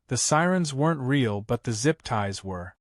The sirens weren't real, but the zip ties were.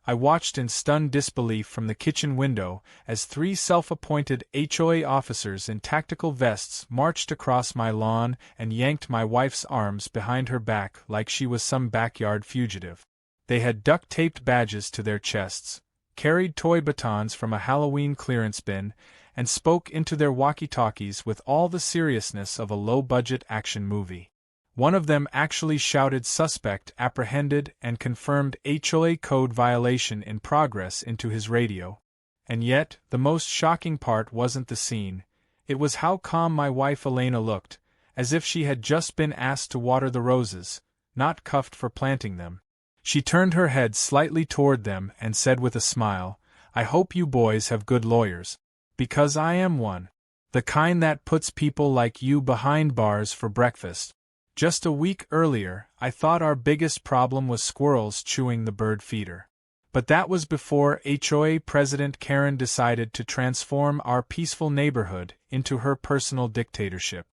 I watched in stunned disbelief from the kitchen window as 3 self-appointed HOA officers in tactical vests marched across my lawn and yanked my wife's arms behind her back like she was some backyard fugitive. They had duct-taped badges to their chests, carried toy batons from a Halloween clearance bin, and spoke into their walkie-talkies with all the seriousness of a low-budget action movie. One of them actually shouted "Suspect apprehended" and confirmed HOA code violation in progress into his radio. And yet, the most shocking part wasn't the scene. It was how calm my wife Elena looked, as if she had just been asked to water the roses, not cuffed for planting them. She turned her head slightly toward them and said with a smile, "I hope you boys have good lawyers. Because I am one. The kind that puts people like you behind bars for breakfast." Just a week earlier, I thought our biggest problem was squirrels chewing the bird feeder. But that was before HOA President Karen decided to transform our peaceful neighborhood into her personal dictatorship.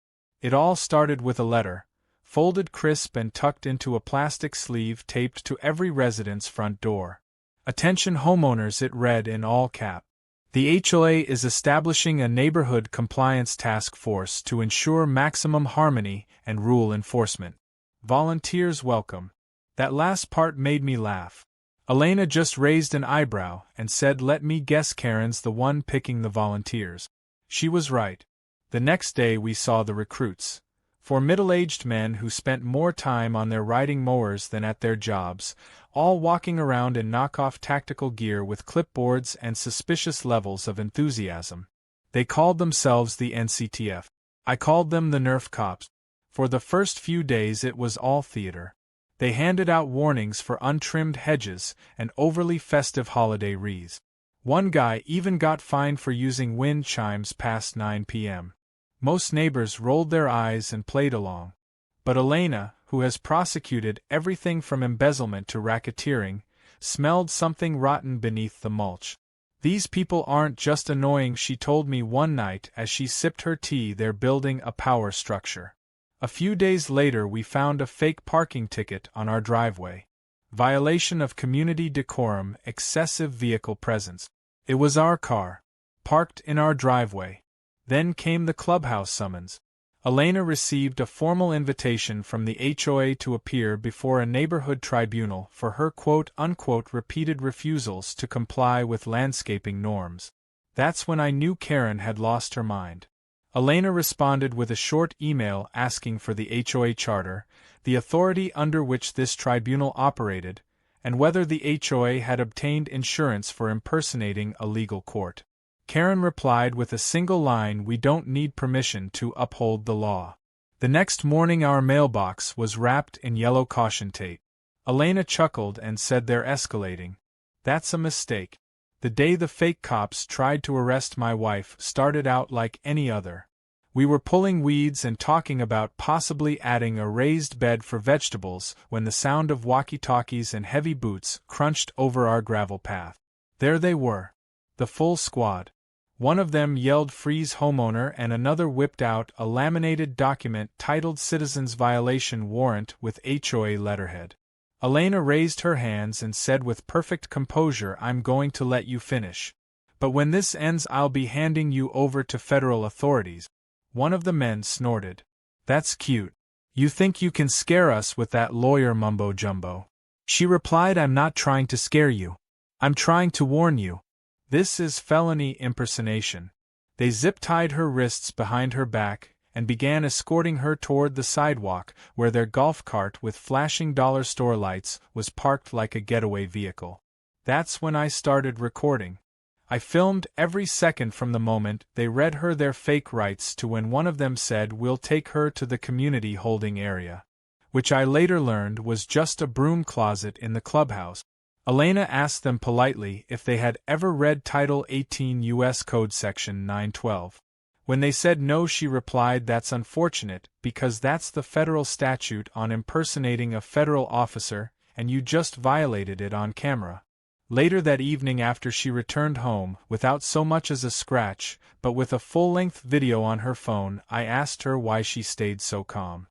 It all started with a letter, folded crisp and tucked into a plastic sleeve taped to every resident's front door. "Attention homeowners," it read in all caps. The HOA is establishing a neighborhood compliance task force to ensure maximum harmony and rule enforcement. Volunteers welcome. That last part made me laugh. Elena just raised an eyebrow and said, "Let me guess, Karen's the one picking the volunteers." She was right. The next day we saw the recruits. 4 middle-aged men who spent more time on their riding mowers than at their jobs, all walking around in knockoff tactical gear with clipboards and suspicious levels of enthusiasm. They called themselves the NCTF. I called them the Nerf Cops. For the first few days it was all theater. They handed out warnings for untrimmed hedges and overly festive holiday wreaths. One guy even got fined for using wind chimes past 9 p.m. Most neighbors rolled their eyes and played along. But Elena, who has prosecuted everything from embezzlement to racketeering, smelled something rotten beneath the mulch. "These people aren't just annoying," she told me one night as she sipped her tea. "They're building a power structure." A few days later we found a fake parking ticket on our driveway. Violation of community decorum, excessive vehicle presence. It was our car, parked in our driveway. Then came the clubhouse summons. Elena received a formal invitation from the HOA to appear before a neighborhood tribunal for her quote-unquote repeated refusals to comply with landscaping norms. That's when I knew Karen had lost her mind. Elena responded with a short email asking for the HOA charter, the authority under which this tribunal operated, and whether the HOA had obtained insurance for impersonating a legal court. Karen replied with a single line, "We don't need permission to uphold the law." The next morning our mailbox was wrapped in yellow caution tape. Elena chuckled and said, "They're escalating." That's a mistake. The day the fake cops tried to arrest my wife started out like any other. We were pulling weeds and talking about possibly adding a raised bed for vegetables when the sound of walkie-talkies and heavy boots crunched over our gravel path. There they were, the full squad. One of them yelled "Freeze homeowner" and another whipped out a laminated document titled Citizens Violation Warrant with HOA letterhead. Elena raised her hands and said with perfect composure, "I'm going to let you finish. But when this ends I'll be handing you over to federal authorities." One of the men snorted. "That's cute. You think you can scare us with that lawyer mumbo-jumbo." She replied, "I'm not trying to scare you. I'm trying to warn you. This is felony impersonation." They zip-tied her wrists behind her back and began escorting her toward the sidewalk where their golf cart with flashing dollar store lights was parked like a getaway vehicle. That's when I started recording. I filmed every second from the moment they read her their fake rights to when one of them said, "We'll take her to the community holding area," which I later learned was just a broom closet in the clubhouse. Elena asked them politely if they had ever read Title 18 U.S. Code Section 912. When they said no, she replied, "That's unfortunate, because that's the federal statute on impersonating a federal officer, and you just violated it on camera." Later that evening, after she returned home, without so much as a scratch, but with a full-length video on her phone, I asked her why she stayed so calm.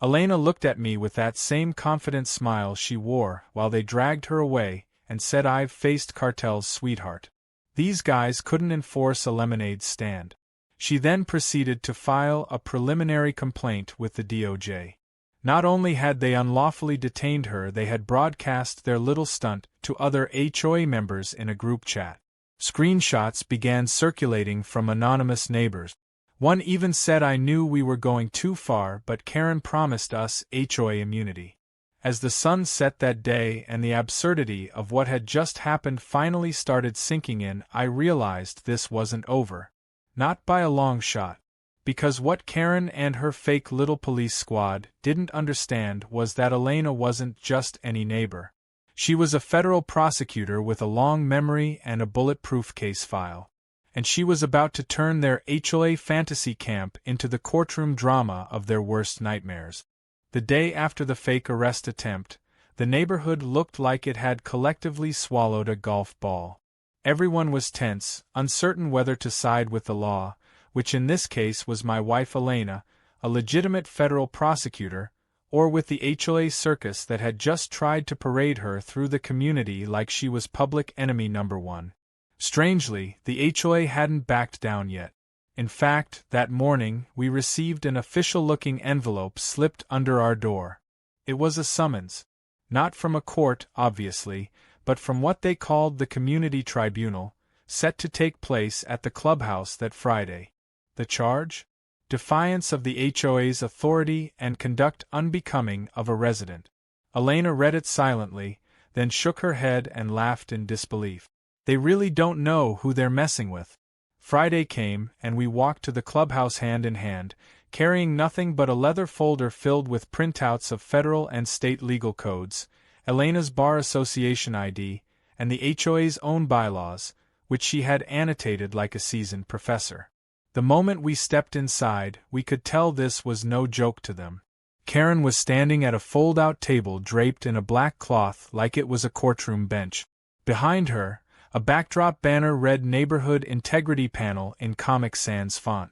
Elena looked at me with that same confident smile she wore while they dragged her away and said, "I've faced cartels, sweetheart. These guys couldn't enforce a lemonade stand." She then proceeded to file a preliminary complaint with the DOJ. Not only had they unlawfully detained her, they had broadcast their little stunt to other HOA members in a group chat. Screenshots began circulating from anonymous neighbors. One even said, "I knew we were going too far, but Karen promised us HOA immunity." As the sun set that day and the absurdity of what had just happened finally started sinking in, I realized this wasn't over. Not by a long shot. Because what Karen and her fake little police squad didn't understand was that Elena wasn't just any neighbor. She was a federal prosecutor with a long memory and a bulletproof case file. And she was about to turn their HOA fantasy camp into the courtroom drama of their worst nightmares. The day after the fake arrest attempt, the neighborhood looked like it had collectively swallowed a golf ball. Everyone was tense, uncertain whether to side with the law, which in this case was my wife Elena, a legitimate federal prosecutor, or with the HOA circus that had just tried to parade her through the community like she was public enemy number one. Strangely, the HOA hadn't backed down yet. In fact, that morning, we received an official-looking envelope slipped under our door. It was a summons. Not from a court, obviously, but from what they called the community tribunal, set to take place at the clubhouse that Friday. The charge? Defiance of the HOA's authority and conduct unbecoming of a resident. Elena read it silently, then shook her head and laughed in disbelief. They really don't know who they're messing with. Friday came, and we walked to the clubhouse hand in hand, carrying nothing but a leather folder filled with printouts of federal and state legal codes, Elena's Bar Association ID, and the HOA's own bylaws, which she had annotated like a seasoned professor. The moment we stepped inside, we could tell this was no joke to them. Karen was standing at a fold-out table draped in a black cloth like it was a courtroom bench. Behind her, a backdrop banner read Neighborhood Integrity Panel in Comic Sans font.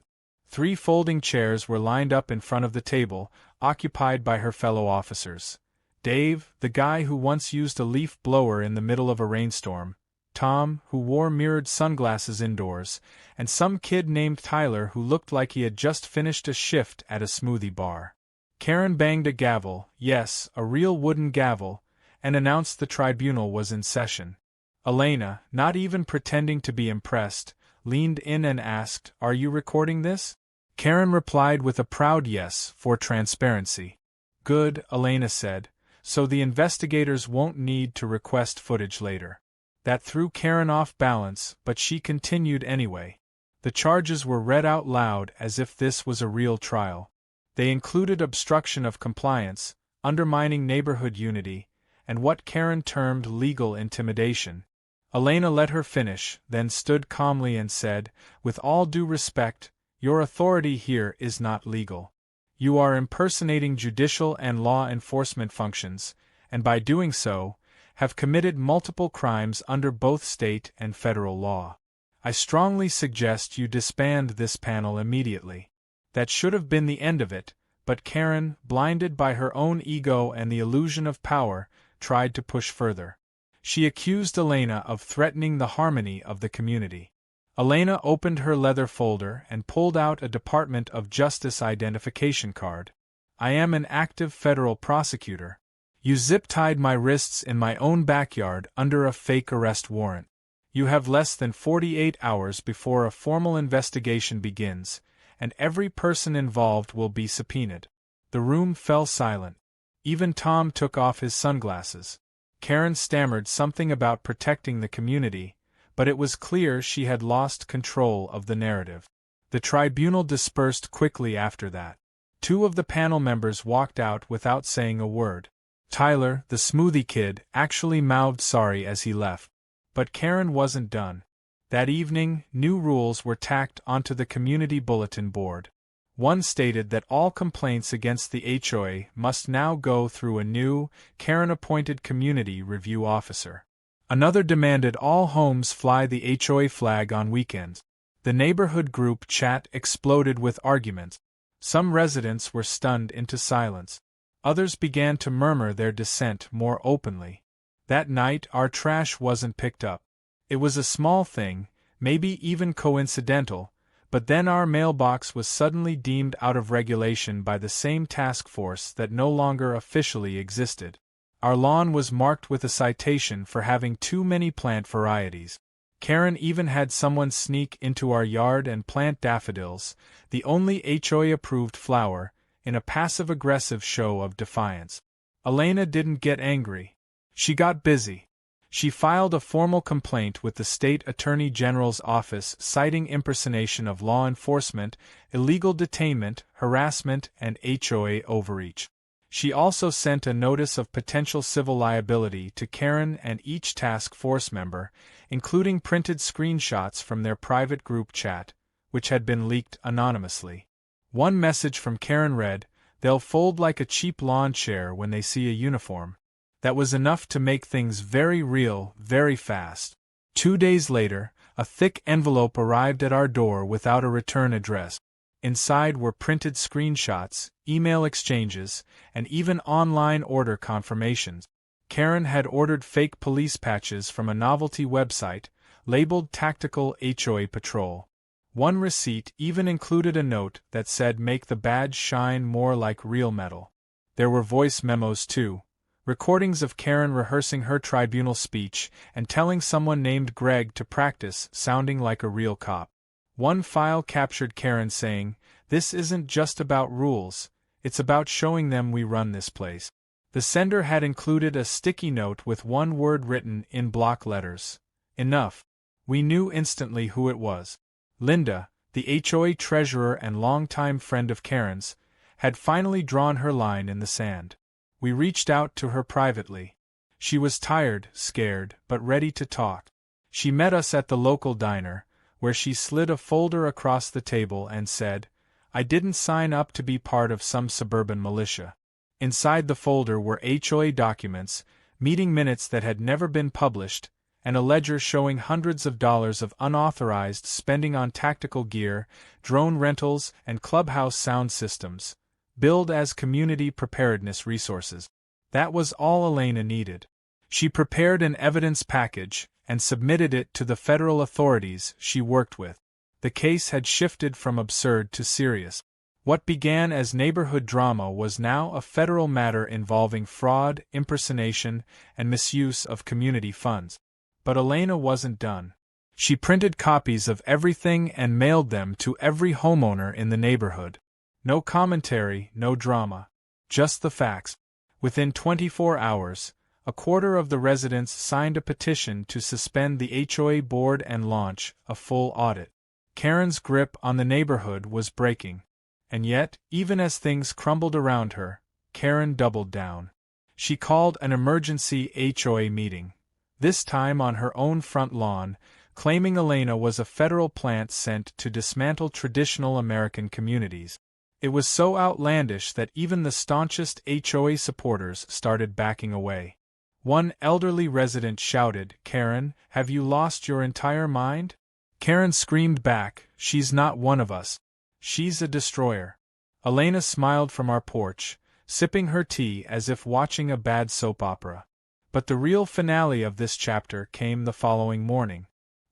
3 folding chairs were lined up in front of the table, occupied by her fellow officers. Dave, the guy who once used a leaf blower in the middle of a rainstorm, Tom, who wore mirrored sunglasses indoors, and some kid named Tyler who looked like he had just finished a shift at a smoothie bar. Karen banged a gavel, yes, a real wooden gavel, and announced the tribunal was in session. Elena, not even pretending to be impressed, leaned in and asked, "Are you recording this?" Karen replied with a proud yes, for transparency. "Good," Elena said, "so the investigators won't need to request footage later." That threw Karen off balance, but she continued anyway. The charges were read out loud as if this was a real trial. They included obstruction of compliance, undermining neighborhood unity, and what Karen termed legal intimidation. Elena let her finish, then stood calmly and said, "With all due respect, your authority here is not legal. You are impersonating judicial and law enforcement functions, and by doing so, have committed multiple crimes under both state and federal law. I strongly suggest you disband this panel immediately." That should have been the end of it, but Karen, blinded by her own ego and the illusion of power, tried to push further. She accused Elena of threatening the harmony of the community. Elena opened her leather folder and pulled out a Department of Justice identification card. "I am an active federal prosecutor. You zip-tied my wrists in my own backyard under a fake arrest warrant. You have less than 48 hours before a formal investigation begins, and every person involved will be subpoenaed." The room fell silent. Even Tom took off his sunglasses. Karen stammered something about protecting the community, but it was clear she had lost control of the narrative. The tribunal dispersed quickly after that. 2 of the panel members walked out without saying a word. Tyler, the smoothie kid, actually mouthed sorry as he left. But Karen wasn't done. That evening, new rules were tacked onto the community bulletin board. One stated that all complaints against the HOA must now go through a new, Karen-appointed community review officer. Another demanded all homes fly the HOA flag on weekends. The neighborhood group chat exploded with arguments. Some residents were stunned into silence. Others began to murmur their dissent more openly. That night our trash wasn't picked up. It was a small thing, maybe even coincidental, but then our mailbox was suddenly deemed out of regulation by the same task force that no longer officially existed. Our lawn was marked with a citation for having too many plant varieties. Karen even had someone sneak into our yard and plant daffodils, the only HOA-approved flower, in a passive-aggressive show of defiance. Elena didn't get angry. She got busy. She filed a formal complaint with the State Attorney General's office citing impersonation of law enforcement, illegal detainment, harassment, and HOA overreach. She also sent a notice of potential civil liability to Karen and each task force member, including printed screenshots from their private group chat, which had been leaked anonymously. One message from Karen read, "They'll fold like a cheap lawn chair when they see a uniform." That was enough to make things very real, very fast. 2 days later, a thick envelope arrived at our door without a return address. Inside were printed screenshots, email exchanges, and even online order confirmations. Karen had ordered fake police patches from a novelty website, labeled Tactical HOA Patrol. One receipt even included a note that said make the badge shine more like real metal. There were voice memos too. Recordings of Karen rehearsing her tribunal speech and telling someone named Greg to practice sounding like a real cop. One file captured Karen saying, "This isn't just about rules, it's about showing them we run this place." The sender had included a sticky note with one word written in block letters. Enough. We knew instantly who it was. Linda, the HOA treasurer and longtime friend of Karen's, had finally drawn her line in the sand. We reached out to her privately. She was tired, scared, but ready to talk. She met us at the local diner, where she slid a folder across the table and said, "I didn't sign up to be part of some suburban militia." Inside the folder were HOA documents, meeting minutes that had never been published, and a ledger showing hundreds of dollars of unauthorized spending on tactical gear, drone rentals, and clubhouse sound systems, billed as community preparedness resources. That was all Elena needed. She prepared an evidence package and submitted it to the federal authorities she worked with. The case had shifted from absurd to serious. What began as neighborhood drama was now a federal matter involving fraud, impersonation, and misuse of community funds. But Elena wasn't done. She printed copies of everything and mailed them to every homeowner in the neighborhood. No commentary, no drama. Just the facts. Within 24 hours, a quarter of the residents signed a petition to suspend the HOA board and launch a full audit. Karen's grip on the neighborhood was breaking. And yet, even as things crumbled around her, Karen doubled down. She called an emergency HOA meeting, this time on her own front lawn, claiming Elena was a federal plant sent to dismantle traditional American communities. It was so outlandish that even the staunchest HOA supporters started backing away. One elderly resident shouted, "Karen, have you lost your entire mind?" Karen screamed back, "She's not one of us. She's a destroyer." Elena smiled from our porch, sipping her tea as if watching a bad soap opera. But the real finale of this chapter came the following morning.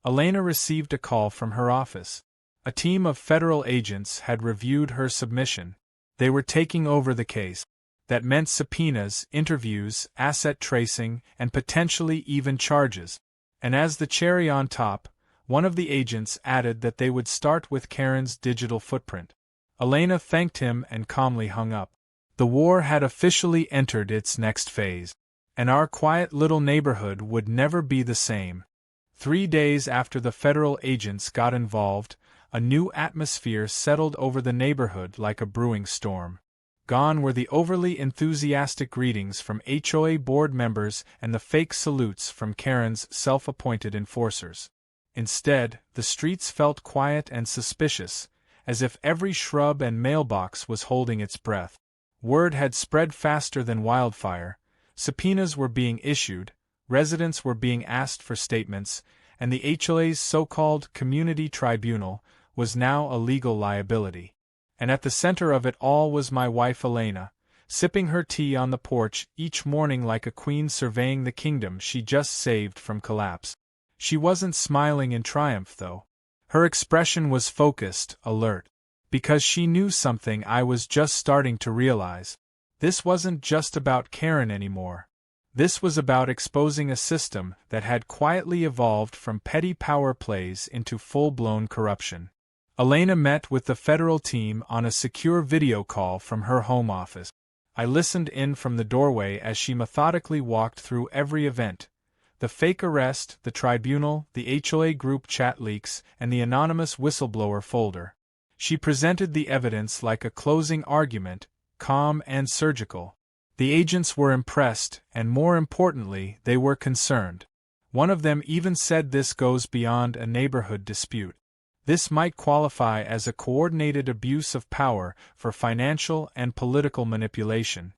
Elena received a call from her office. A team of federal agents had reviewed her submission. They were taking over the case. That meant subpoenas, interviews, asset tracing, and potentially even charges. And as the cherry on top, one of the agents added that they would start with Karen's digital footprint. Elena thanked him and calmly hung up. The war had officially entered its next phase. And our quiet little neighborhood would never be the same. 3 days after the federal agents got involved, a new atmosphere settled over the neighborhood like a brewing storm. Gone were the overly enthusiastic greetings from HOA board members and the fake salutes from Karen's self-appointed enforcers. Instead, the streets felt quiet and suspicious, as if every shrub and mailbox was holding its breath. Word had spread faster than wildfire, subpoenas were being issued, residents were being asked for statements, and the HOA's so-called community tribunal was now a legal liability. And at the center of it all was my wife Elena, sipping her tea on the porch each morning like a queen surveying the kingdom she just saved from collapse. She wasn't smiling in triumph, though. Her expression was focused, alert. Because she knew something I was just starting to realize. This wasn't just about Karen anymore. This was about exposing a system that had quietly evolved from petty power plays into full-blown corruption. Elena met with the federal team on a secure video call from her home office. I listened in from the doorway as she methodically walked through every event: the fake arrest, the tribunal, the HOA group chat leaks, and the anonymous whistleblower folder. She presented the evidence like a closing argument, calm and surgical. The agents were impressed, and more importantly, they were concerned. One of them even said this goes beyond a neighborhood dispute. This might qualify as a coordinated abuse of power for financial and political manipulation.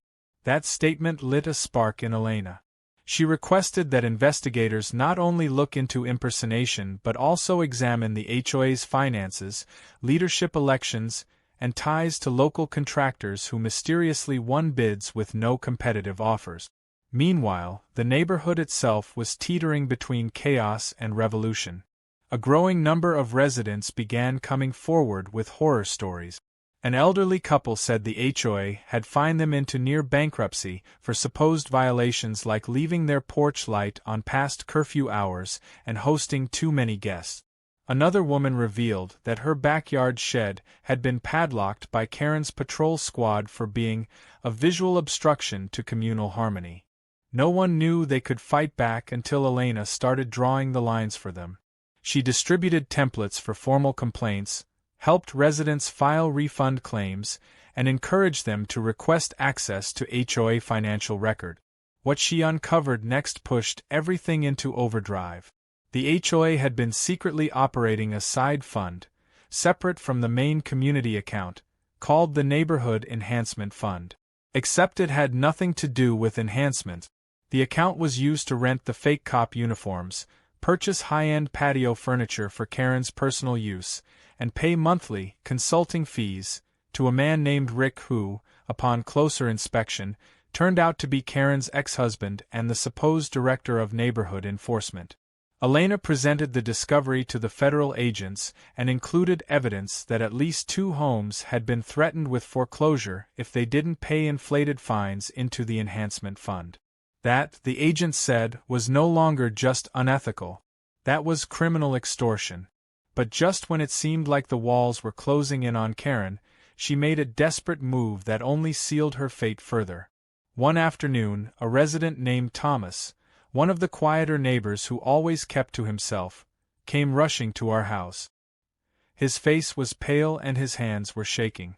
That statement lit a spark in Elena. She requested that investigators not only look into impersonation but also examine the HOA's finances, leadership elections, and ties to local contractors who mysteriously won bids with no competitive offers. Meanwhile, the neighborhood itself was teetering between chaos and revolution. A growing number of residents began coming forward with horror stories. An elderly couple said the HOA had fined them into near bankruptcy for supposed violations like leaving their porch light on past curfew hours and hosting too many guests. Another woman revealed that her backyard shed had been padlocked by Karen's patrol squad for being a visual obstruction to communal harmony. No one knew they could fight back until Elena started drawing the lines for them. She distributed templates for formal complaints, helped residents file refund claims, and encouraged them to request access to HOA financial record. What she uncovered next pushed everything into overdrive. The HOA had been secretly operating a side fund, separate from the main community account, called the Neighborhood Enhancement Fund. Except it had nothing to do with enhancement. The account was used to rent the fake cop uniforms, purchase high-end patio furniture for Karen's personal use, and pay monthly consulting fees to a man named Rick who, upon closer inspection, turned out to be Karen's ex-husband and the supposed director of neighborhood enforcement. Elena presented the discovery to the federal agents and included evidence that at least 2 homes had been threatened with foreclosure if they didn't pay inflated fines into the enhancement fund. That, the agents said, was no longer just unethical. That was criminal extortion. But just when it seemed like the walls were closing in on Karen, she made a desperate move that only sealed her fate further. One afternoon, a resident named Thomas, one of the quieter neighbors who always kept to himself, came rushing to our house. His face was pale and his hands were shaking.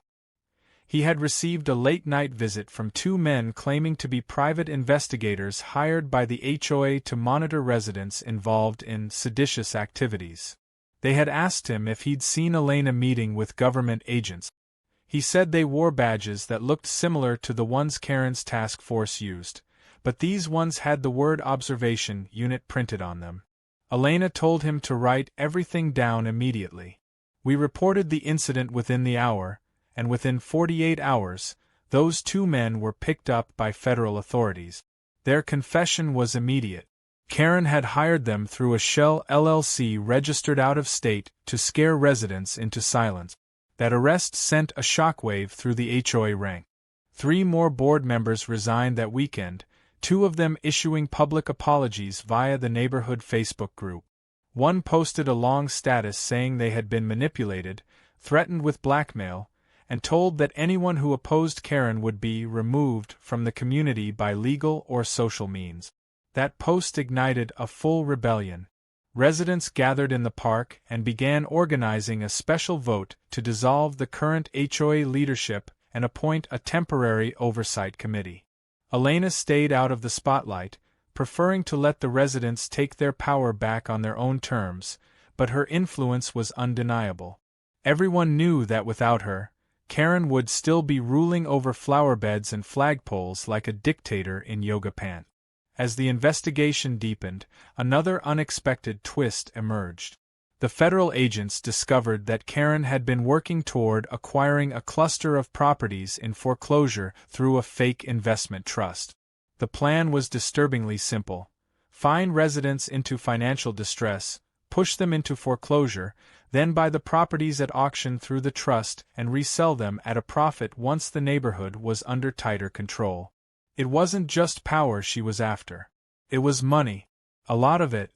He had received a late-night visit from 2 men claiming to be private investigators hired by the HOA to monitor residents involved in seditious activities. They had asked him if he'd seen Elena meeting with government agents. He said they wore badges that looked similar to the ones Karen's task force used, but these ones had the word observation unit printed on them. Elena told him to write everything down immediately. We reported the incident within the hour, and within 48 hours, those 2 men were picked up by federal authorities. Their confession was immediate. Karen had hired them through a shell LLC registered out of state to scare residents into silence. That arrest sent a shockwave through the HOA rank. 3 more board members resigned that weekend, 2 of them issuing public apologies via the neighborhood Facebook group. One posted a long status saying they had been manipulated, threatened with blackmail, and told that anyone who opposed Karen would be removed from the community by legal or social means. That post ignited a full rebellion. Residents gathered in the park and began organizing a special vote to dissolve the current HOA leadership and appoint a temporary oversight committee. Elena stayed out of the spotlight, preferring to let the residents take their power back on their own terms, but her influence was undeniable. Everyone knew that without her, Karen would still be ruling over flower beds and flagpoles like a dictator in yoga pants. As the investigation deepened, another unexpected twist emerged. The federal agents discovered that Karen had been working toward acquiring a cluster of properties in foreclosure through a fake investment trust. The plan was disturbingly simple: find residents into financial distress, push them into foreclosure, then buy the properties at auction through the trust and resell them at a profit once the neighborhood was under tighter control. It wasn't just power she was after. It was money. A lot of it.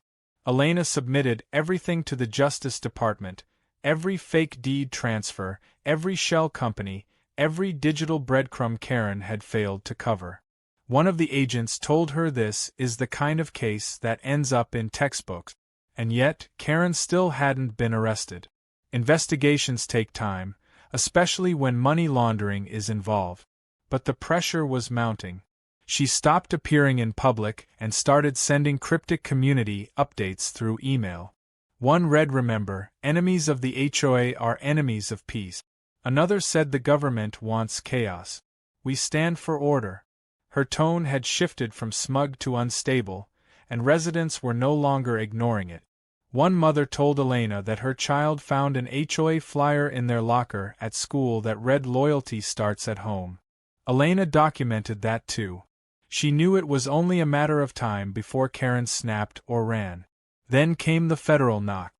Elena submitted everything to the Justice Department: every fake deed transfer, every shell company, every digital breadcrumb Karen had failed to cover. One of the agents told her this is the kind of case that ends up in textbooks. And yet, Karen still hadn't been arrested. Investigations take time, especially when money laundering is involved. But the pressure was mounting. She stopped appearing in public and started sending cryptic community updates through email. One read, "Remember, enemies of the HOA are enemies of peace." Another said, "The government wants chaos. We stand for order." Her tone had shifted from smug to unstable, and residents were no longer ignoring it. One mother told Elena that her child found an HOA flyer in their locker at school that read, "Loyalty starts at home." Elena documented that too. She knew it was only a matter of time before Karen snapped or ran. Then came the federal knock.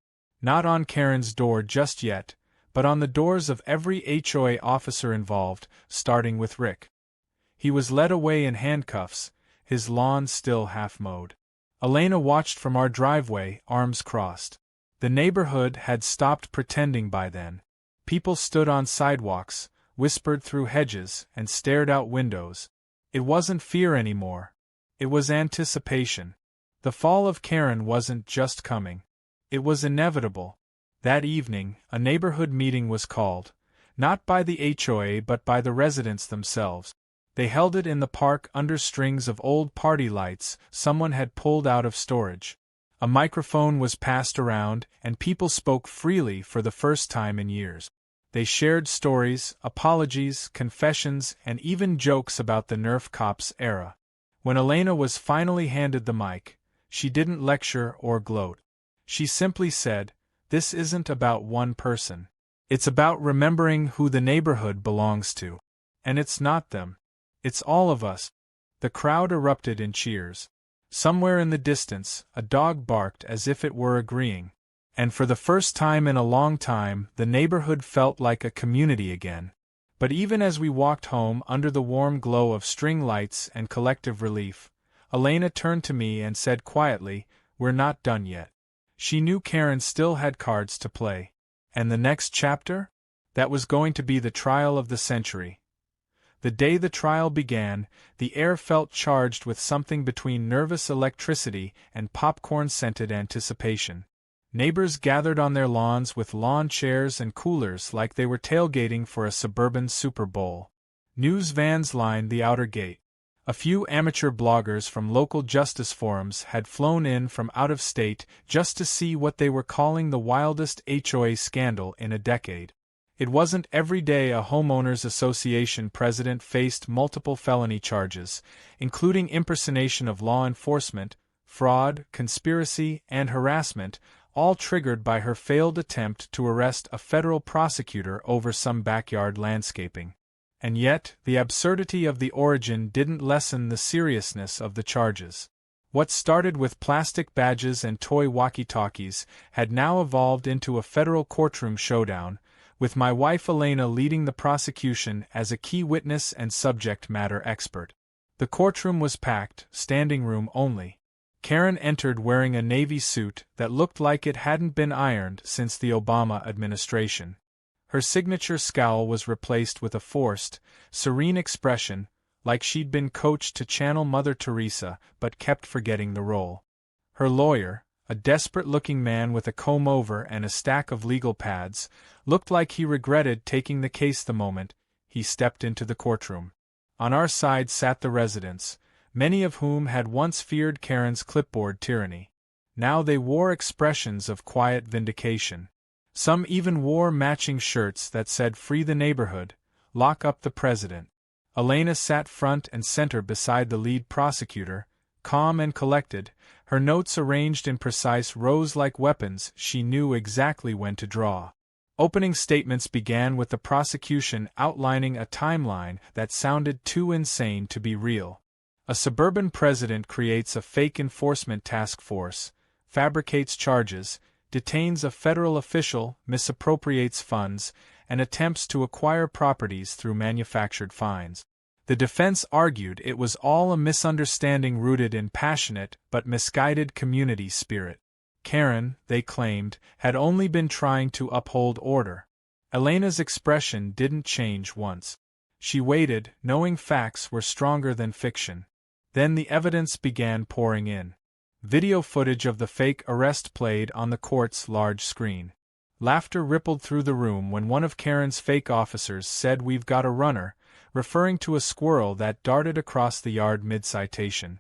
Not on Karen's door just yet, but on the doors of every HOA officer involved, starting with Rick. He was led away in handcuffs, his lawn still half-mowed. Elena watched from our driveway, arms crossed. The neighborhood had stopped pretending by then. People stood on sidewalks, whispered through hedges, and stared out windows. It wasn't fear anymore. It was anticipation. The fall of Karen wasn't just coming. It was inevitable. That evening, a neighborhood meeting was called, not by the HOA but by the residents themselves. They held it in the park under strings of old party lights someone had pulled out of storage. A microphone was passed around, and people spoke freely for the first time in years. They shared stories, apologies, confessions, and even jokes about the Nerf cops era. When Elena was finally handed the mic, she didn't lecture or gloat. She simply said, "This isn't about one person. It's about remembering who the neighborhood belongs to. And it's not them. It's all of us." The crowd erupted in cheers. Somewhere in the distance, a dog barked as if it were agreeing. And for the first time in a long time, the neighborhood felt like a community again. But even as we walked home under the warm glow of string lights and collective relief, Elena turned to me and said quietly, "We're not done yet." She knew Karen still had cards to play. And the next chapter? That was going to be the trial of the century. The day the trial began, the air felt charged with something between nervous electricity and popcorn-scented anticipation. Neighbors gathered on their lawns with lawn chairs and coolers like they were tailgating for a suburban Super Bowl. News vans lined the outer gate. A few amateur bloggers from local justice forums had flown in from out of state just to see what they were calling the wildest HOA scandal in a decade. It wasn't every day a homeowners association president faced multiple felony charges, including impersonation of law enforcement, fraud, conspiracy, and harassment, all triggered by her failed attempt to arrest a federal prosecutor over some backyard landscaping. And yet, the absurdity of the origin didn't lessen the seriousness of the charges. What started with plastic badges and toy walkie-talkies had now evolved into a federal courtroom showdown, with my wife Elena leading the prosecution as a key witness and subject matter expert. The courtroom was packed, standing room only. Karen entered wearing a navy suit that looked like it hadn't been ironed since the Obama administration. Her signature scowl was replaced with a forced, serene expression, like she'd been coached to channel Mother Teresa but kept forgetting the role. Her lawyer, a desperate-looking man with a comb-over and a stack of legal pads, looked like he regretted taking the case the moment he stepped into the courtroom. On our side sat the residents, many of whom had once feared Karen's clipboard tyranny. Now they wore expressions of quiet vindication. Some even wore matching shirts that said "Free the neighborhood, lock up the president." Elena sat front and center beside the lead prosecutor, calm and collected, her notes arranged in precise rows like weapons. She knew exactly when to draw. Opening statements began with the prosecution outlining a timeline that sounded too insane to be real. A suburban president creates a fake enforcement task force, fabricates charges, detains a federal official, misappropriates funds, and attempts to acquire properties through manufactured fines. The defense argued it was all a misunderstanding rooted in passionate but misguided community spirit. Karen, they claimed, had only been trying to uphold order. Elena's expression didn't change once. She waited, knowing facts were stronger than fiction. Then the evidence began pouring in. Video footage of the fake arrest played on the court's large screen. Laughter rippled through the room when one of Karen's fake officers said, "We've got a runner," referring to a squirrel that darted across the yard mid-citation.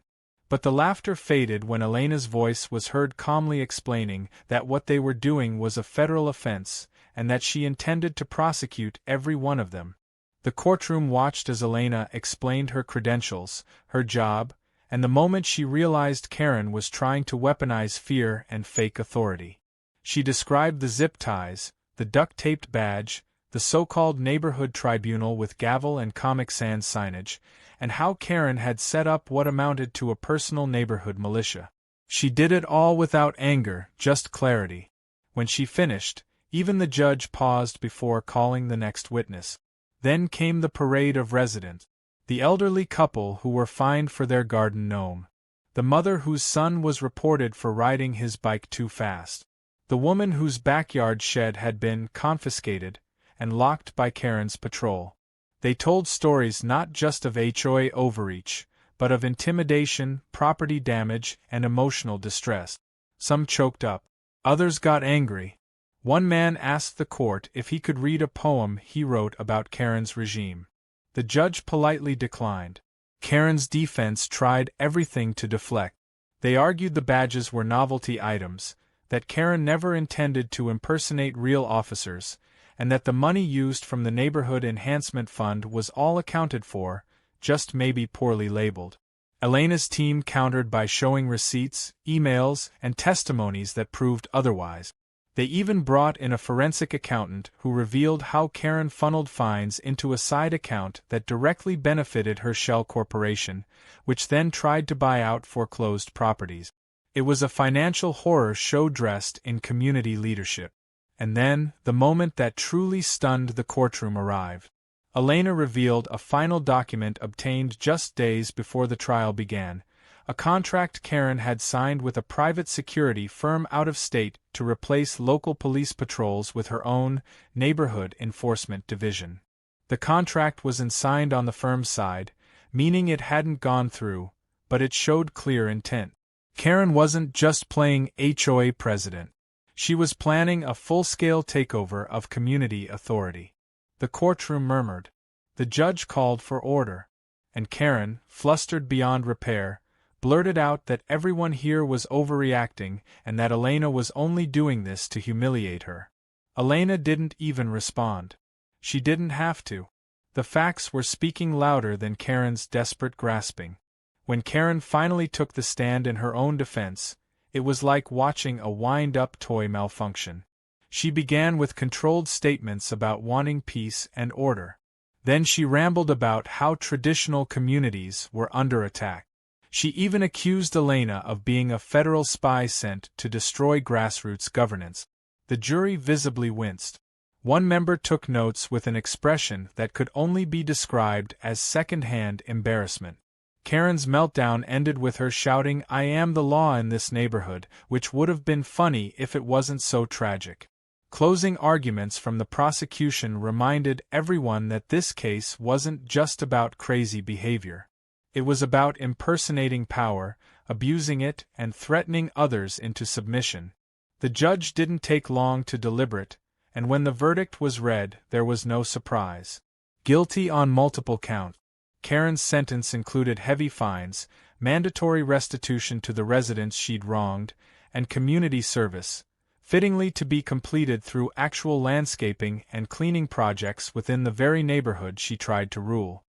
But the laughter faded when Elena's voice was heard calmly explaining that what they were doing was a federal offense, and that she intended to prosecute every one of them. The courtroom watched as Elena explained her credentials, her job, and the moment she realized Karen was trying to weaponize fear and fake authority. She described the zip ties, the duct-taped badge, the so-called neighborhood tribunal with gavel and Comic Sans signage, and how Karen had set up what amounted to a personal neighborhood militia. She did it all without anger, just clarity. When she finished, even the judge paused before calling the next witness. Then came the parade of residents. The elderly couple who were fined for their garden gnome. The mother whose son was reported for riding his bike too fast. The woman whose backyard shed had been confiscated and locked by Karen's patrol. They told stories not just of HOA overreach, but of intimidation, property damage, and emotional distress. Some choked up. Others got angry. One man asked the court if he could read a poem he wrote about Karen's regime. The judge politely declined. Karen's defense tried everything to deflect. They argued the badges were novelty items, that Karen never intended to impersonate real officers, and that the money used from the Neighborhood Enhancement Fund was all accounted for, just maybe poorly labeled. Elena's team countered by showing receipts, emails, and testimonies that proved otherwise. They even brought in a forensic accountant who revealed how Karen funneled fines into a side account that directly benefited her shell corporation, which then tried to buy out foreclosed properties. It was a financial horror show dressed in community leadership. And then, the moment that truly stunned the courtroom arrived. Elena revealed a final document obtained just days before the trial began, a contract Karen had signed with a private security firm out of state to replace local police patrols with her own neighborhood enforcement division. The contract was signed on the firm's side, meaning it hadn't gone through, but it showed clear intent. Karen wasn't just playing HOA president. She was planning a full-scale takeover of community authority. The courtroom murmured. The judge called for order. And Karen, flustered beyond repair, blurted out that everyone here was overreacting and that Elena was only doing this to humiliate her. Elena didn't even respond. She didn't have to. The facts were speaking louder than Karen's desperate grasping. When Karen finally took the stand in her own defense, it was like watching a wind-up toy malfunction. She began with controlled statements about wanting peace and order. Then she rambled about how traditional communities were under attack. She even accused Elena of being a federal spy sent to destroy grassroots governance. The jury visibly winced. One member took notes with an expression that could only be described as second-hand embarrassment. Karen's meltdown ended with her shouting, "I am the law in this neighborhood," which would have been funny if it wasn't so tragic. Closing arguments from the prosecution reminded everyone that this case wasn't just about crazy behavior. It was about impersonating power, abusing it, and threatening others into submission. The judge didn't take long to deliberate, and when the verdict was read, there was no surprise. Guilty on multiple counts. Karen's sentence included heavy fines, mandatory restitution to the residents she'd wronged, and community service, fittingly to be completed through actual landscaping and cleaning projects within the very neighborhood she tried to rule.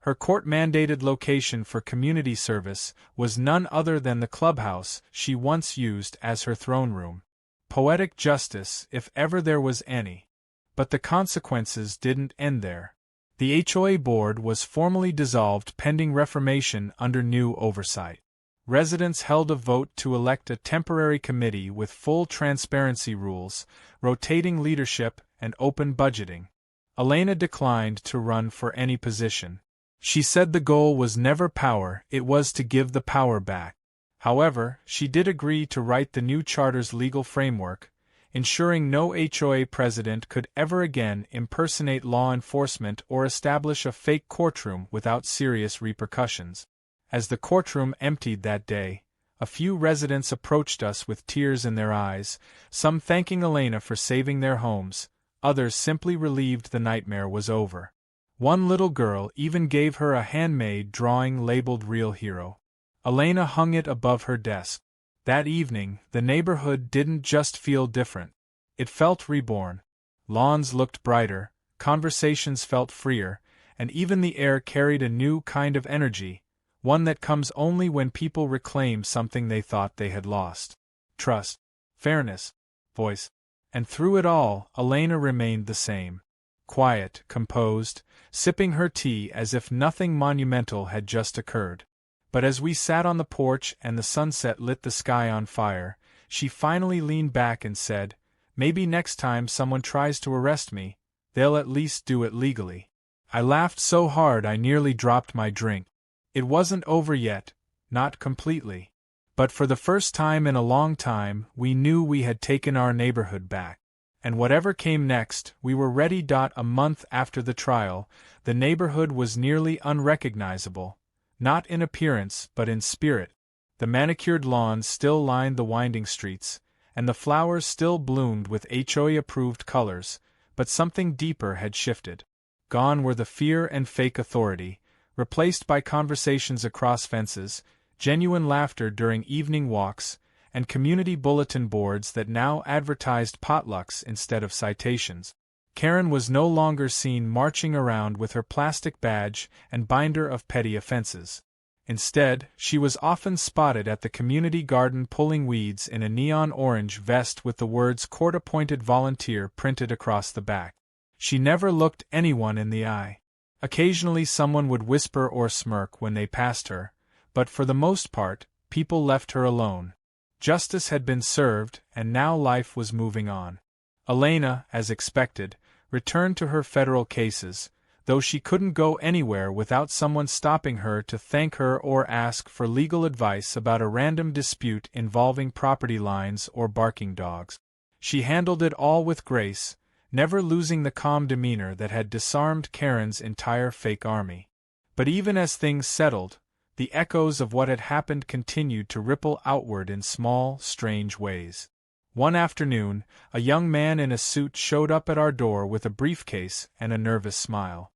Her court-mandated location for community service was none other than the clubhouse she once used as her throne room. Poetic justice, if ever there was any. But the consequences didn't end there. The HOA board was formally dissolved pending reformation under new oversight. Residents held a vote to elect a temporary committee with full transparency rules, rotating leadership, and open budgeting. Elena declined to run for any position. She said the goal was never power, it was to give the power back. However, she did agree to write the new charter's legal framework, ensuring no HOA president could ever again impersonate law enforcement or establish a fake courtroom without serious repercussions. As the courtroom emptied that day, a few residents approached us with tears in their eyes, some thanking Elena for saving their homes, others simply relieved the nightmare was over. One little girl even gave her a handmade drawing labeled Real Hero. Elena hung it above her desk. That evening, the neighborhood didn't just feel different. It felt reborn. Lawns looked brighter, conversations felt freer, and even the air carried a new kind of energy, one that comes only when people reclaim something they thought they had lost. Trust, fairness, voice. And through it all, Elena remained the same. Quiet, composed, sipping her tea as if nothing monumental had just occurred. But as we sat on the porch and the sunset lit the sky on fire, she finally leaned back and said, "Maybe next time someone tries to arrest me, they'll at least do it legally." I laughed so hard I nearly dropped my drink. It wasn't over yet, not completely. But for the first time in a long time, we knew we had taken our neighborhood back. And whatever came next, we were ready. A month after the trial, the neighborhood was nearly unrecognizable. Not in appearance, but in spirit. The manicured lawns still lined the winding streets, and the flowers still bloomed with HOA-approved colors, but something deeper had shifted. Gone were the fear and fake authority, replaced by conversations across fences, genuine laughter during evening walks, and community bulletin boards that now advertised potlucks instead of citations. Karen was no longer seen marching around with her plastic badge and binder of petty offenses. Instead, she was often spotted at the community garden pulling weeds in a neon orange vest with the words "Court-appointed volunteer" printed across the back. She never looked anyone in the eye. Occasionally someone would whisper or smirk when they passed her, but for the most part, people left her alone. Justice had been served, and now life was moving on. Elena, as expected, returned to her federal cases, though she couldn't go anywhere without someone stopping her to thank her or ask for legal advice about a random dispute involving property lines or barking dogs. She handled it all with grace, never losing the calm demeanor that had disarmed Karen's entire fake army. But even as things settled, the echoes of what had happened continued to ripple outward in small, strange ways. One afternoon, a young man in a suit showed up at our door with a briefcase and a nervous smile.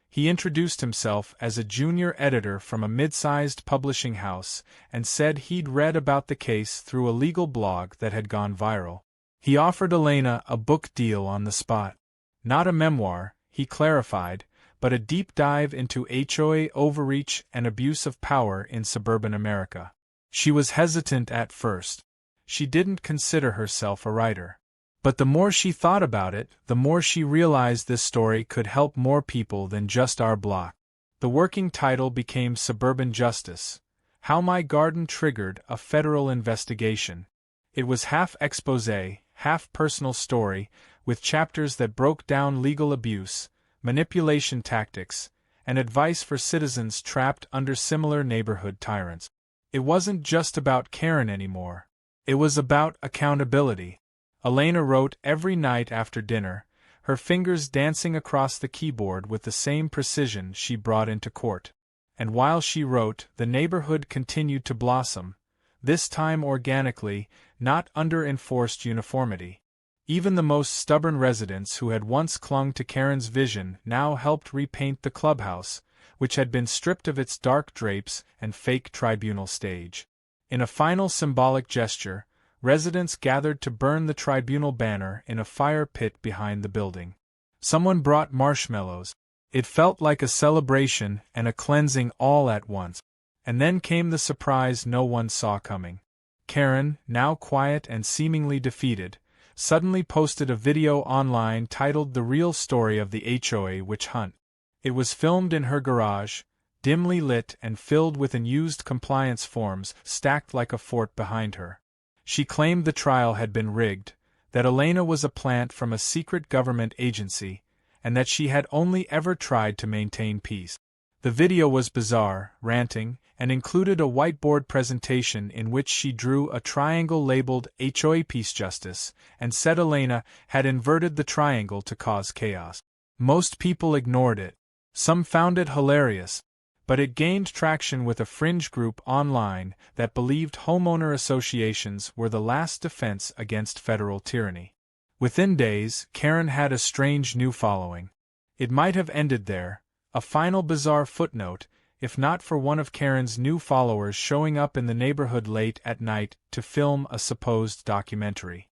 He introduced himself as a junior editor from a mid-sized publishing house and said he'd read about the case through a legal blog that had gone viral. He offered Elena a book deal on the spot. Not a memoir, he clarified, but a deep dive into HOA overreach and abuse of power in suburban America. She was hesitant at first. She didn't consider herself a writer. But the more she thought about it, the more she realized this story could help more people than just our block. The working title became Suburban Justice: How My Garden Triggered a Federal Investigation. It was half exposé, half personal story, with chapters that broke down legal abuse, manipulation tactics, and advice for citizens trapped under similar neighborhood tyrants. It wasn't just about Karen anymore. It was about accountability. Elena wrote every night after dinner, her fingers dancing across the keyboard with the same precision she brought into court. And while she wrote, the neighborhood continued to blossom, this time organically, not under enforced uniformity. Even the most stubborn residents who had once clung to Karen's vision now helped repaint the clubhouse, which had been stripped of its dark drapes and fake tribunal stage. In a final symbolic gesture, residents gathered to burn the tribunal banner in a fire pit behind the building. Someone brought marshmallows. It felt like a celebration and a cleansing all at once. And then came the surprise no one saw coming. Karen, now quiet and seemingly defeated, suddenly posted a video online titled "The Real Story of the HOA Witch Hunt." It was filmed in her garage, dimly lit and filled with unused compliance forms stacked like a fort behind her. She claimed the trial had been rigged, that Elena was a plant from a secret government agency, and that she had only ever tried to maintain peace. The video was bizarre, ranting, and included a whiteboard presentation in which she drew a triangle labeled HOA Peace Justice and said Elena had inverted the triangle to cause chaos. Most people ignored it. Some found it hilarious. But it gained traction with a fringe group online that believed homeowner associations were the last defense against federal tyranny. Within days, Karen had a strange new following. It might have ended there, a final bizarre footnote, if not for one of Karen's new followers showing up in the neighborhood late at night to film a supposed documentary.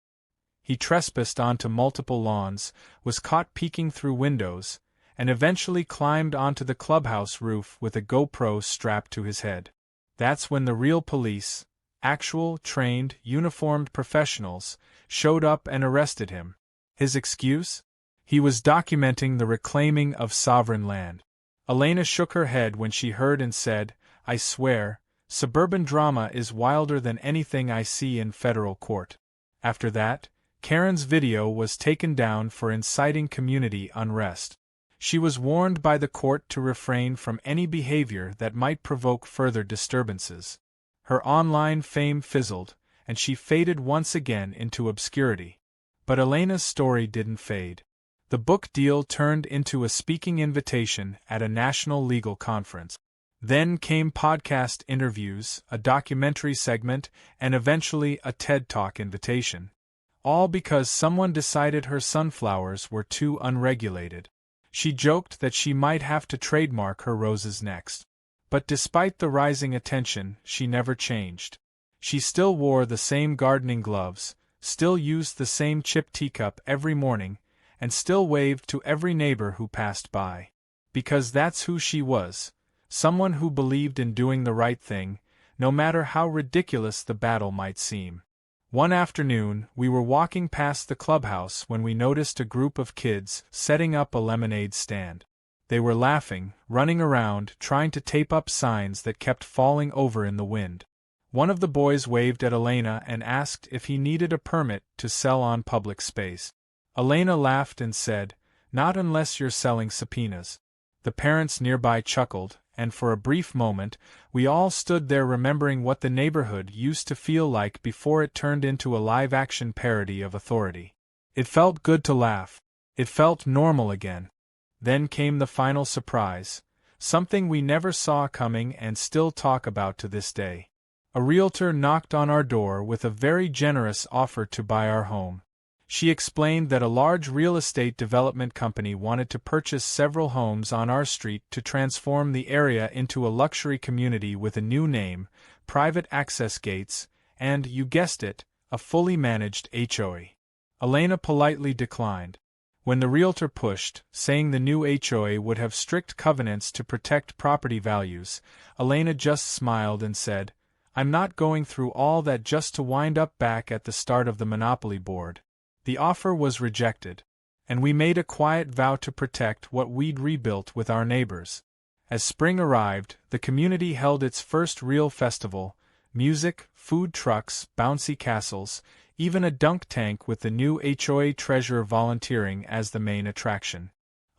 He trespassed onto multiple lawns, was caught peeking through windows, and eventually climbed onto the clubhouse roof with a GoPro strapped to his head. That's when the real police, actual, trained, uniformed professionals, showed up and arrested him. His excuse? He was documenting the reclaiming of sovereign land. Elena shook her head when she heard and said, "I swear, suburban drama is wilder than anything I see in federal court." After that, Karen's video was taken down for inciting community unrest. She was warned by the court to refrain from any behavior that might provoke further disturbances. Her online fame fizzled, and she faded once again into obscurity. But Elena's story didn't fade. The book deal turned into a speaking invitation at a national legal conference. Then came podcast interviews, a documentary segment, and eventually a TED Talk invitation. All because someone decided her sunflowers were too unregulated. She joked that she might have to trademark her roses next. But despite the rising attention, she never changed. She still wore the same gardening gloves, still used the same chipped teacup every morning, and still waved to every neighbor who passed by. Because that's who she was, someone who believed in doing the right thing, no matter how ridiculous the battle might seem. One afternoon, we were walking past the clubhouse when we noticed a group of kids setting up a lemonade stand. They were laughing, running around, trying to tape up signs that kept falling over in the wind. One of the boys waved at Elena and asked if he needed a permit to sell on public space. Elena laughed and said, "Not unless you're selling subpoenas." The parents nearby chuckled, and for a brief moment, we all stood there remembering what the neighborhood used to feel like before it turned into a live-action parody of authority. It felt good to laugh. It felt normal again. Then came the final surprise, something we never saw coming and still talk about to this day. A realtor knocked on our door with a very generous offer to buy our home. She explained that a large real estate development company wanted to purchase several homes on our street to transform the area into a luxury community with a new name, private access gates, and, you guessed it, a fully managed HOA. Elena politely declined. When the realtor pushed, saying the new HOA would have strict covenants to protect property values, Elena just smiled and said, "I'm not going through all that just to wind up back at the start of the monopoly board." The offer was rejected, and we made a quiet vow to protect what we'd rebuilt with our neighbors. As spring arrived, the community held its first real festival: music, food trucks, bouncy castles, even a dunk tank with the new HOA treasurer volunteering as the main attraction.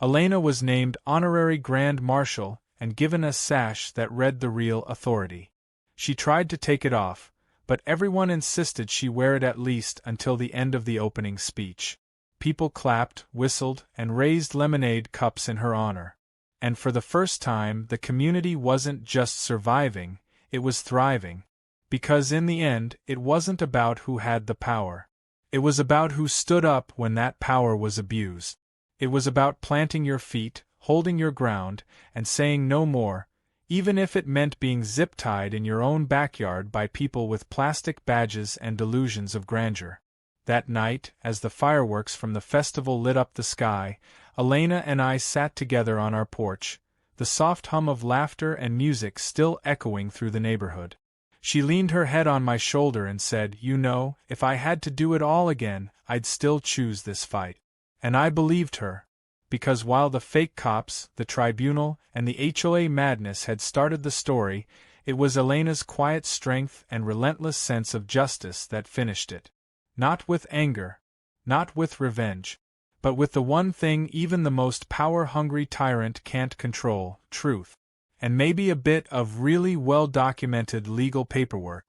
Elena was named honorary grand marshal and given a sash that read "The Real Authority." She tried to take it off, but everyone insisted she wear it at least until the end of the opening speech. People clapped, whistled, and raised lemonade cups in her honor. And for the first time, the community wasn't just surviving, it was thriving. Because in the end, it wasn't about who had the power. It was about who stood up when that power was abused. It was about planting your feet, holding your ground, and saying no more, even if it meant being zip-tied in your own backyard by people with plastic badges and delusions of grandeur. That night, as the fireworks from the festival lit up the sky, Elena and I sat together on our porch, the soft hum of laughter and music still echoing through the neighborhood. She leaned her head on my shoulder and said, "You know, if I had to do it all again, I'd still choose this fight." And I believed her. Because while the fake cops, the tribunal, and the HOA madness had started the story, it was Elena's quiet strength and relentless sense of justice that finished it. Not with anger, not with revenge, but with the one thing even the most power-hungry tyrant can't control: truth. And maybe a bit of really well-documented legal paperwork.